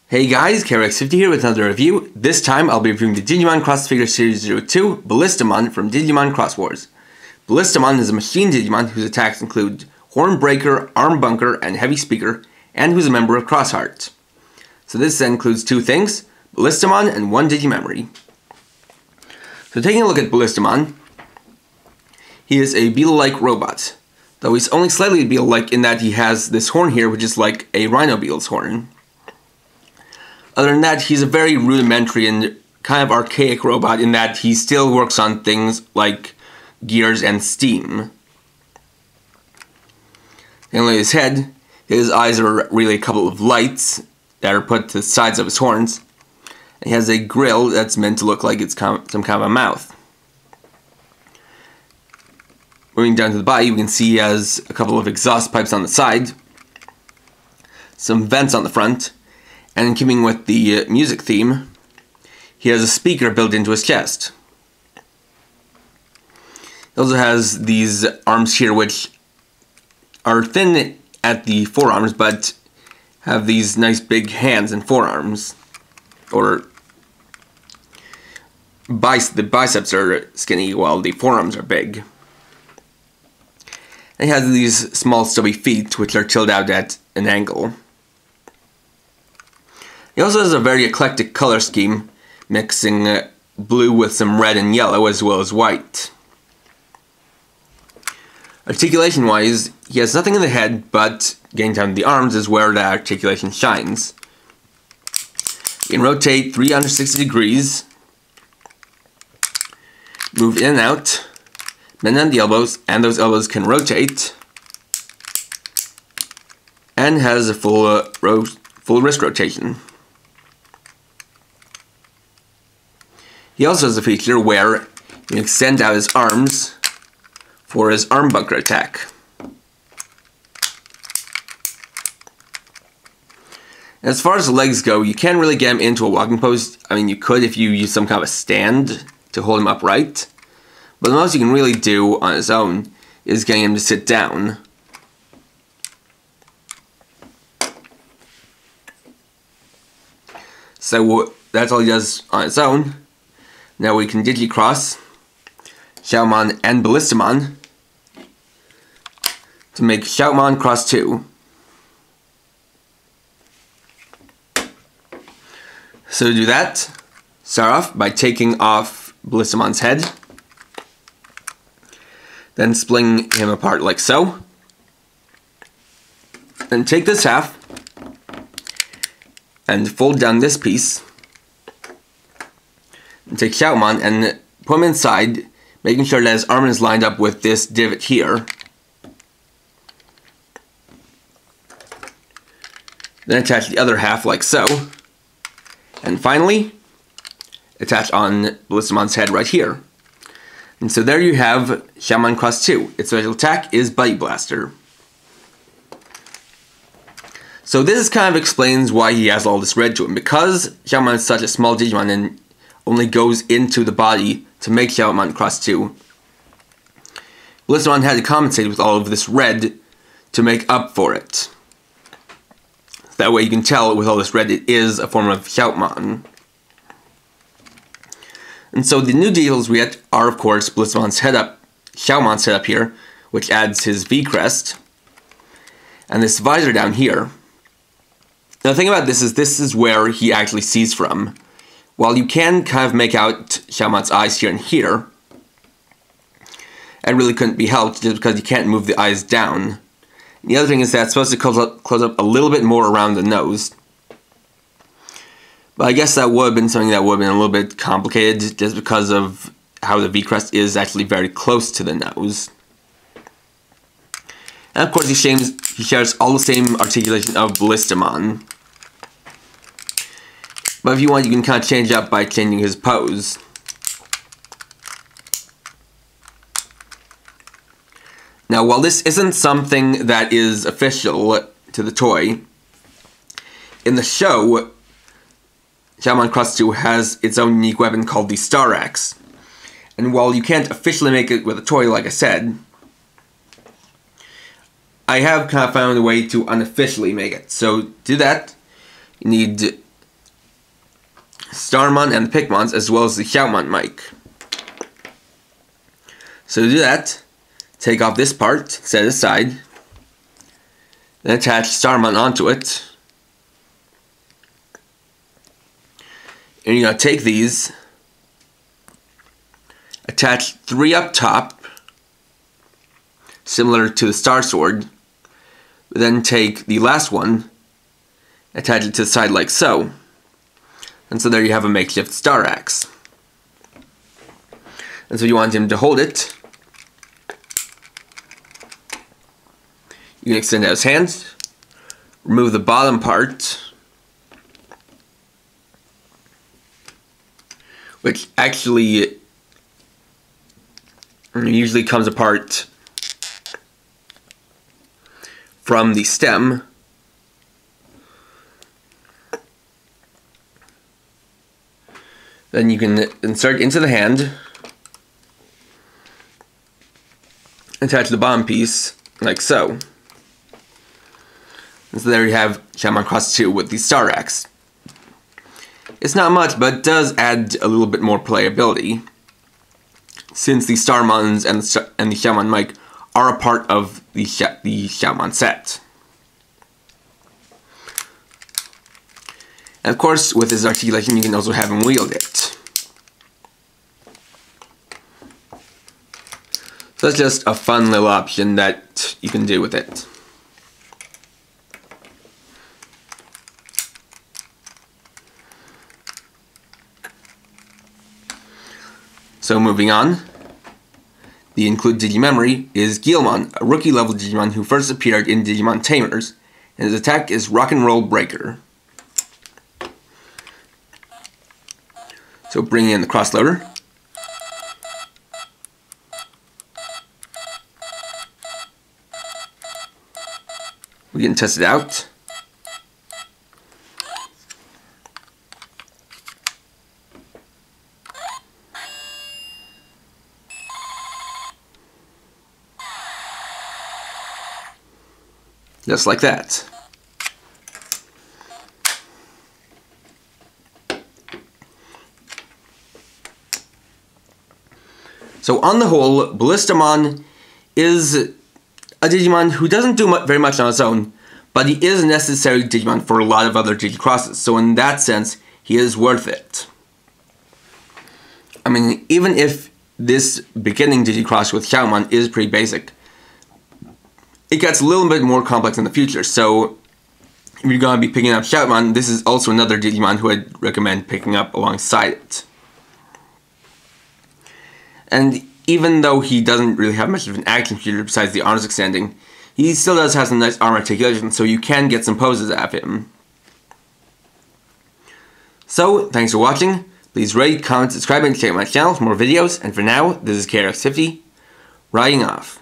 Hey guys, KRX50 here with another review. This time I'll be reviewing the Digimon Cross Figure Series 02, Ballistamon from Digimon Cross Wars. Ballistamon is a machine Digimon whose attacks include Horn Breaker, Arm Bunker, and Heavy Speaker, and who's a member of Cross Heart. So this includes two things, Ballistamon and one DigiMemory. So taking a look at Ballistamon, he is a beetle-like robot, though he's only slightly beetle-like in that he has this horn here which is like a rhino beetle's horn. Other than that, he's a very rudimentary and kind of archaic robot in that he still works on things like gears and steam. And his head, his eyes are really a couple of lights that are put to the sides of his horns. And he has a grill that's meant to look like it's some kind of a mouth. Moving down to the body, we can see he has a couple of exhaust pipes on the side, some vents on the front, and in keeping with the music theme, he has a speaker built into his chest. He also has these arms here which are thin at the forearms but have these nice big hands and forearms. Or the biceps are skinny while the forearms are big. And he has these small stubby feet which are chilled out at an angle. He also has a very eclectic color scheme, mixing blue with some red and yellow as well as white. Articulation-wise, he has nothing in the head, but getting down to the arms is where the articulation shines. He can rotate 360 degrees, move in and out, bend on the elbows, and those elbows can rotate, and has a full wrist rotation. He also has a feature where he can extend out his arms for his arm bunker attack. As far as the legs go, you can't really get him into a walking pose. I mean, you could if you use some kind of a stand to hold him upright. But the most you can really do on his own is getting him to sit down. So that's all he does on his own. Now we can DigiXros Shoutmon and Ballistamon to make Shoutmon X2. So to do that, start off by taking off Ballistamon's head, then splitting him apart like so. Then take this half and fold down this piece. And take Shoutmon and put him inside, making sure that his arm is lined up with this divot here. Then attach the other half like so. And finally, attach on Ballistamon's head right here. And so there you have Shoutmon X2. Its special attack is Buddy Blaster. So this kind of explains why he has all this red to him. Because Shoutmon is such a small Digimon and only goes into the body to make Shoutmon X2, Ballistamon had to compensate with all of this red to make up for it. That way you can tell with all this red it is a form of Shoutmon. And so the new details we get are of course Ballistamon's head up, Shoutmon's head up here, which adds his V crest, and this visor down here. Now the thing about this is where he actually sees from. While you can kind of make out Shoutmon's eyes here and here, it really couldn't be helped just because you can't move the eyes down. And the other thing is that it's supposed to close up a little bit more around the nose. But I guess that would have been something that would have been a little bit complicated just because of how the V-crest is actually very close to the nose. And of course he shares all the same articulation of Ballistamon. But if you want, you can kind of change it up by changing his pose. Now, while this isn't something that is official to the toy, in the show, Shoutmon X2 has its own unique weapon called the Star Axe. And while you can't officially make it with a toy, like I said, I have kind of found a way to unofficially make it. So to do that, you need Starmon and the Pikmons, as well as the Shoutmon mic. So to do that, take off this part, set it aside, then attach Starmon onto it. And you're going to take these, attach 3 up top, similar to the Star Sword, then take the last one, attach it to the side like so, and so there you have a makeshift Star Axe. And so you want him to hold it. You can extend out his hands, remove the bottom part, which actually usually comes apart from the stem. Then you can insert into the hand, attach the bottom piece like so. And so there you have Shoutmon X 2 with the Star Axe. It's not much, but it does add a little bit more playability, since the Starmons and the Shoutmon mic are a part of the Shoutmon set. And of course, with his articulation, you can also have him wield it. So that's just a fun little option that you can do with it. So moving on, the include DigiMemory is Guilmon, a rookie level Digimon who first appeared in Digimon Tamers, and his attack is Rock and Roll Breaker. So bring in the crossloader. We can test it out. Just like that. So on the whole, Ballistamon is a Digimon who doesn't do very much on its own, but he is a necessary Digimon for a lot of other DigiXroses, so in that sense, he is worth it. I mean, even if this beginning DigiXros with Shoutmon is pretty basic, it gets a little bit more complex in the future, so if you're going to be picking up Shoutmon, this is also another Digimon who I'd recommend picking up alongside it. And even though he doesn't really have much of an action feature besides the arms extending, he still does have some nice arm articulation, so you can get some poses out of him. So, thanks for watching. Please rate, comment, subscribe, and check out my channel for more videos, and for now, this is KRX50, riding off.